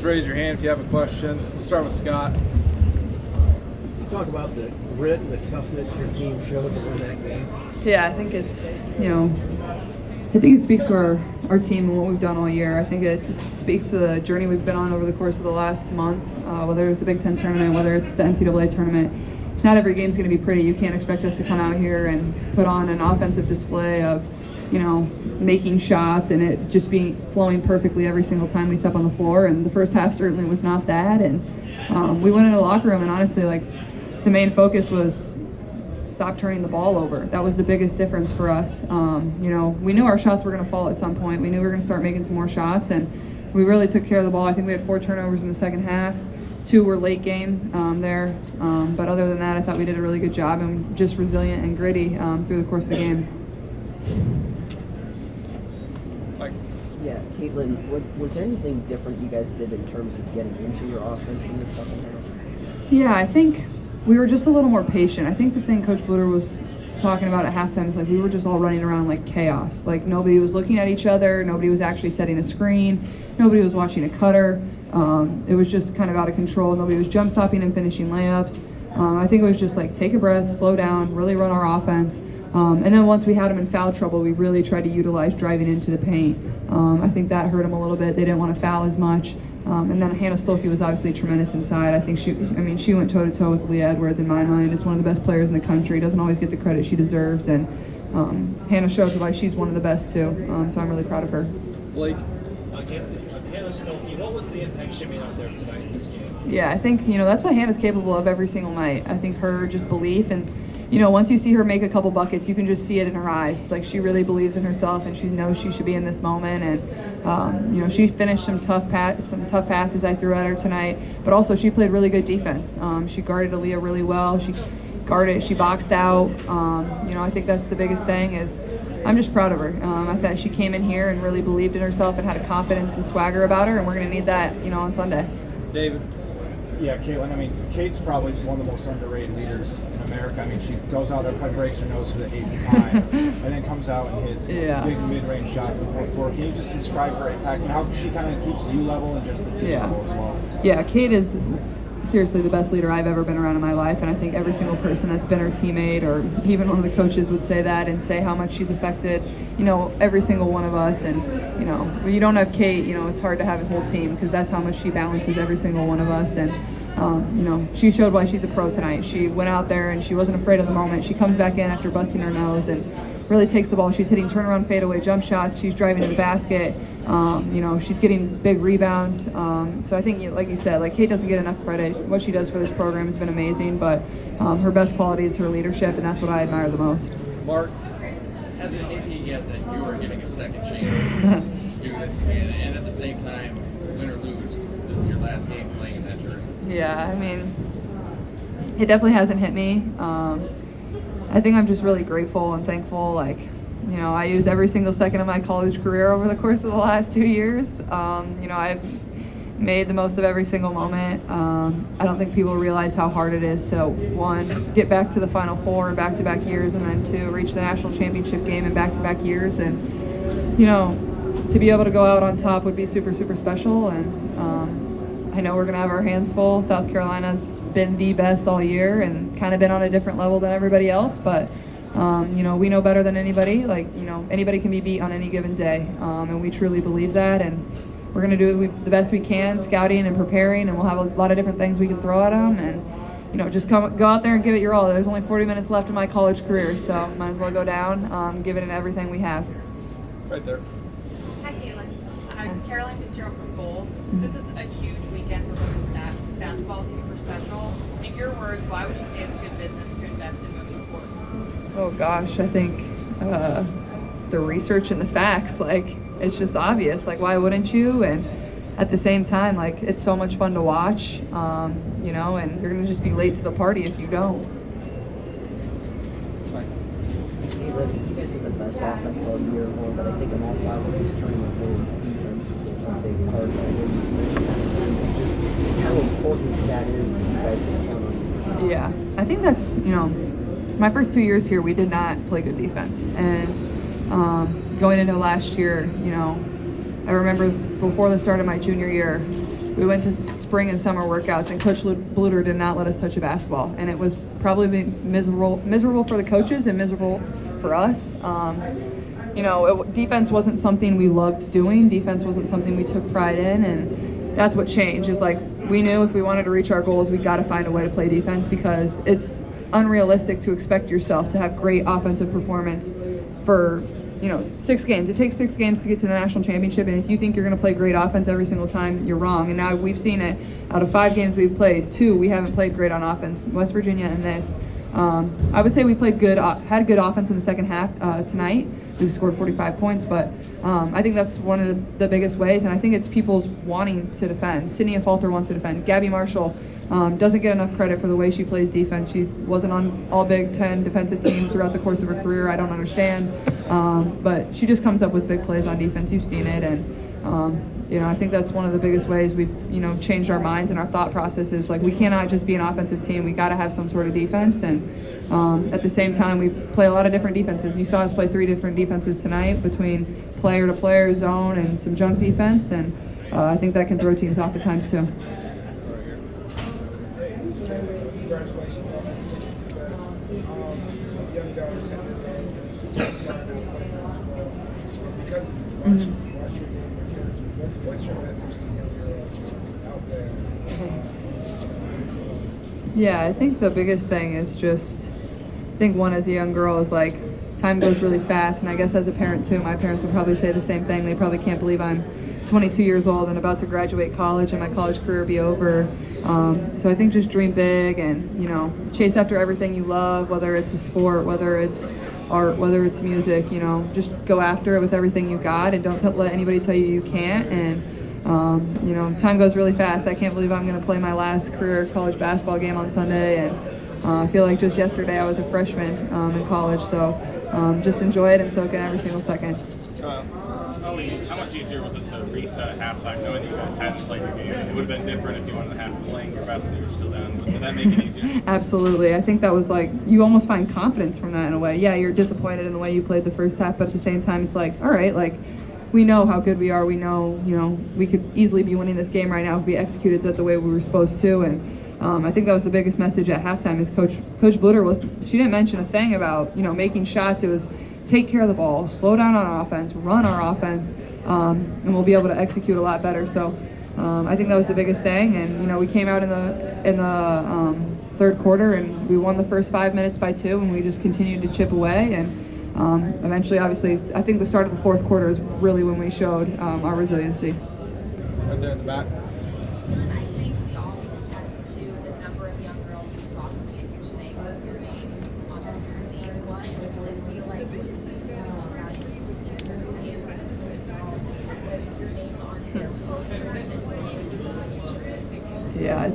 raise your hand if you have a question. We'll start with Scott. Talk about the grit and the toughness your team showed to win that game. Yeah, I think it's, I think it speaks to our team and what we've done all year. I think it speaks to the journey we've been on over the course of the last month, whether it's the Big Ten tournament, whether it's the NCAA tournament. Not every game's going to be pretty. You can't expect us to come out here and put on an offensive display of, making shots and it just being flowing perfectly every single time we step on the floor. And the first half certainly was not that. And we went into the locker room and honestly, the main focus was stop turning the ball over. That was the biggest difference for us. We knew our shots were going to fall at some point. We knew we were going to start making some more shots, and we really took care of the ball. I think we had 4 turnovers in the second half. 2 were late game there. But other than that, I thought we did a really good job and just resilient and gritty through the course of the game. Yeah, Caitlin, was there anything different you guys did in terms of getting into your offense in the second half? Yeah, I think we were just a little more patient. I think the thing Coach Bluter was talking about at halftime is we were just all running around like chaos. Nobody was looking at each other. Nobody was actually setting a screen. Nobody was watching a cutter. It was just kind of out of control. Nobody was jump stopping and finishing layups. I think it was just take a breath, slow down, really run our offense. And then once we had them in foul trouble, we really tried to utilize driving into the paint. I think that hurt them a little bit. They didn't want to foul as much. And then Hannah Stolke was obviously tremendous inside. I think she went toe-to-toe with Leah Edwards in my mind. Is one of the best players in the country. Doesn't always get the credit she deserves. And Hannah showed why she's one of the best too. So I'm really proud of her. Blake? Hannah Stolke, what was the impact she made out there tonight in this game? Yeah, I think, that's what Hannah's capable of every single night. I think her just belief and, once you see her make a couple buckets, you can just see it in her eyes. It's she really believes in herself and she knows she should be in this moment. And, she finished some tough passes I threw at her tonight. But also she played really good defense. She guarded Aaliyah really well. She boxed out. I think that's the biggest thing is I'm just proud of her. I thought she came in here and really believed in herself and had a confidence and swagger about her. And we're going to need that, on Sunday. David? Yeah, Caitlin, Kate's probably one of the most underrated leaders in America. She goes out there, probably breaks her nose for the 8th time, and then comes out and hits big mid-range shots in the fourth quarter. Can you just describe her impact and how she kind of keeps you level and just the team level as well? Yeah, Kate is seriously the best leader I've ever been around in my life, and I think every single person that's been her teammate or even one of the coaches would say that and say how much she's affected, every single one of us. And, when you don't have Kate, it's hard to have a whole team because that's how much she balances every single one of us. And, she showed why she's a pro tonight. She went out there and she wasn't afraid of the moment. She comes back in after busting her nose and really takes the ball. She's hitting turnaround fadeaway jump shots. She's driving to the basket. She's getting big rebounds. So I think, like you said, Kate doesn't get enough credit. What she does for this program has been amazing, but her best quality is her leadership, and that's what I admire the most. Mark? Has it hit you yet that you are getting a second chance to do this again, and at the same time, win or lose, this is your last game playing in that jersey? Yeah, it definitely hasn't hit me. I think I'm just really grateful and thankful. I used every single second of my college career over the course of the last 2 years. I've made the most of every single moment. I don't think people realize how hard it is to, 1, get back to the Final Four in back-to-back years, and then 2, reach the national championship game in back-to-back years. And, to be able to go out on top would be super, super special. And I know we're going to have our hands full. South Carolina's been the best all year and kind of been on a different level than everybody else. But, we know better than anybody. Anybody can be beat on any given day. And we truly believe that. And we're going to do the best we can, scouting and preparing. And we'll have a lot of different things we can throw at them. And, just go out there and give it your all. There's only 40 minutes left in my college career. So might as well go down, give it in everything we have. Right there. Hi, Caitlin. Caroline Fitzgerald from Goals. This is a huge weekend for women's basketball, super special. In your words, why would you say it's good business to invest in women's sports? Oh gosh, I think the research and the facts, it's just obvious. Why wouldn't you? And at the same time, it's so much fun to watch, and you're gonna just be late to the party if you don't. You guys are the best offense all year long, but I think in all 5 of these tournament wins, defense was a big part of it. Just how important that is that you guys can count on. Yeah, I think that's, my first 2 years here, we did not play good defense. And going into last year, I remember before the start of my junior year, we went to spring and summer workouts, and Coach Bluter did not let us touch a basketball, and it was probably miserable for the coaches and miserable for us. Defense wasn't something we loved doing. Defense wasn't something we took pride in, and that's what changed. Is like we knew if we wanted to reach our goals, we got to find a way to play defense, because it's unrealistic to expect yourself to have great offensive performance for 6 games. It takes 6 games to get to the national championship, and if you think you're going to play great offense every single time, you're wrong. And now we've seen it. Out of 5 games we've played, 2 we haven't played great on offense, West Virginia and this. I would say we played had good offense in the second half tonight. We've scored 45 points, but I think that's one of the biggest ways, and I think it's people's wanting to defend. Sydney Falter wants to defend. Gabby Marshall doesn't get enough credit for the way she plays defense. She wasn't on all Big Ten defensive team throughout the course of her career. I don't understand, but she just comes up with big plays on defense. You've seen it, and I think that's one of the biggest ways we've changed our minds and our thought processes. Like, we cannot just be an offensive team. We got to have some sort of defense, and at the same time, we play a lot of different defenses. You saw us play 3 different defenses tonight, between player to player, zone, and some junk defense, and I think that can throw teams off at times too. Congratulations on the success. Young daughter, 10 years old, super smart now playing basketball. Because of you, watch your game, your characters. What's your message to young girls out there? Yeah, I think the biggest thing is just, I think one, as a young girl, is like, time goes really fast, and I guess as a parent too, my parents would probably say the same thing. They probably can't believe I'm 22 years old and about to graduate college and my college career be over. So I think just dream big and, chase after everything you love, whether it's a sport, whether it's art, whether it's music, just go after it with everything you got, and don't let anybody tell you can't. And, time goes really fast. I can't believe I'm going to play my last career college basketball game on Sunday, and I feel like just yesterday I was a freshman in college, so just enjoy it and soak in every single second. How much easier was it to reset at halftime, knowing that you guys hadn't played your game? It would have been different if you wanted to have playing your basketball, you were still down. Did that make it easier? Absolutely. I think that was like, you almost find confidence from that in a way. Yeah, you're disappointed in the way you played the first half, but at the same time, it's like, all right, like, we know how good we are. We know, we could easily be winning this game right now if we executed that the way we were supposed to. And I think that was the biggest message at halftime. Is Coach Bluter she didn't mention a thing about making shots. It was take care of the ball, slow down on offense, run our offense, and we'll be able to execute a lot better. So I think that was the biggest thing. And we came out in the third quarter and we won the first 5 minutes by 2, and we just continued to chip away. And eventually, obviously, I think the start of the fourth quarter is really when we showed our resiliency. Right there in the back. I think we all can attest to the number of young girls we saw coming in here today with your name on their jersey. What does it feel like when you guys as the season is so many girls with your name on their posters and really just Yeah,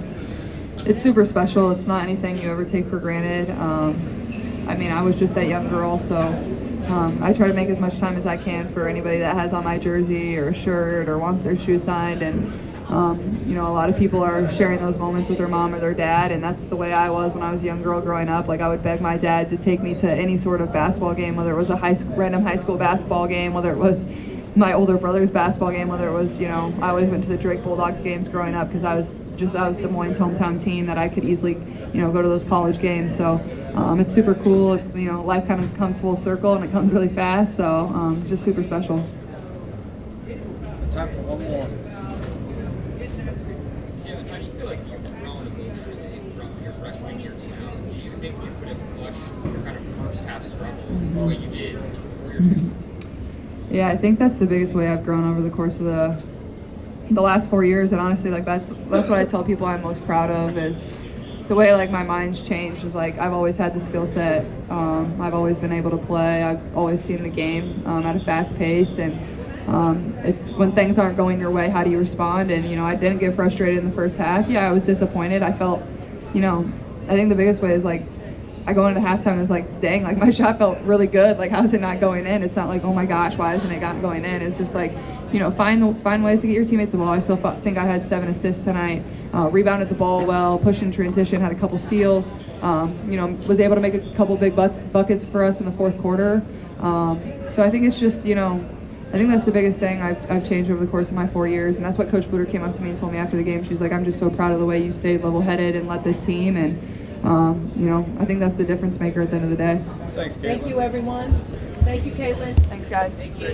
it's super special. It's not anything you ever take for granted. I was just that young girl, so I try to make as much time as I can for anybody that has on my jersey or a shirt or wants their shoe signed. And a lot of people are sharing those moments with their mom or their dad, and that's the way I was when I was a young girl growing up. Like, I would beg my dad to take me to any sort of basketball game, whether it was a random high school basketball game, whether it was my older brother's basketball game, whether it was, I always went to the Drake Bulldogs games growing up because that was Des Moines' hometown team that I could easily, go to those college games. So it's super cool. It's, life kind of comes full circle and it comes really fast. So just super special. Time for one more. Kayla, how do you feel like you've grown emotionally from your freshman year to now? Do you think you could have flushed your kind of first half struggles the way you did for your Yeah, I think that's the biggest way I've grown over the course of the last 4 years. And honestly, like, that's what I tell people I'm most proud of, is the way, like, my mind's changed. Is like, I've always had the skill set. I've always been able to play. I've always seen the game at a fast pace. And it's when things aren't going your way, how do you respond? And, I didn't get frustrated in the first half. Yeah, I was disappointed. I felt, I think the biggest way is, like, I go into halftime and it's like, dang, like, my shot felt really good. Like, how's it not going in? It's not like, oh my gosh, why isn't it going in? It's just like, find ways to get your teammates the ball. I still think I had 7 assists tonight, rebounded the ball well, pushed in transition, had a couple steals, was able to make a couple big buckets for us in the fourth quarter. So I think it's just, I think that's the biggest thing I've changed over the course of my 4 years, and that's what Coach Bluter came up to me and told me after the game. She's like, I'm just so proud of the way you stayed level-headed and led this team, and you know, I think that's the difference maker at the end of the day. Thanks, Caitlin. Thank you, everyone. Thank you, Caitlin. Thanks, guys. Thank you.